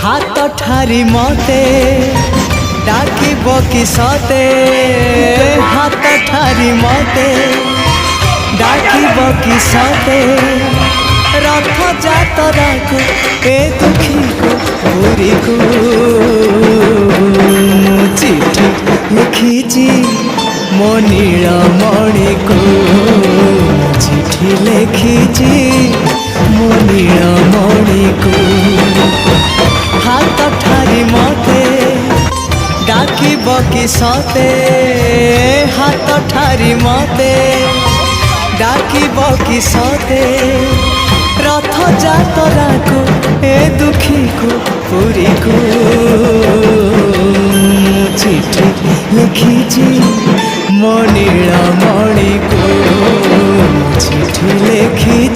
हाथ ठारी मते डाकिब कि सते हाथ ठारी मते डाकिब कि सते रथ जातरा को ए दुखी को पूरी को चिट्ठी लिखिची मो नीलमणि को चिट्ठी लिखिची मो नीलमणि को हाथ ठारी मते डाकिब कि सते हाथ ठारी मते डाकिब कि सते रथ जातरा को ए दुखी को पूरी को चिट्ठी लिखिची मो नीलमणि को चिट्ठी लिखिची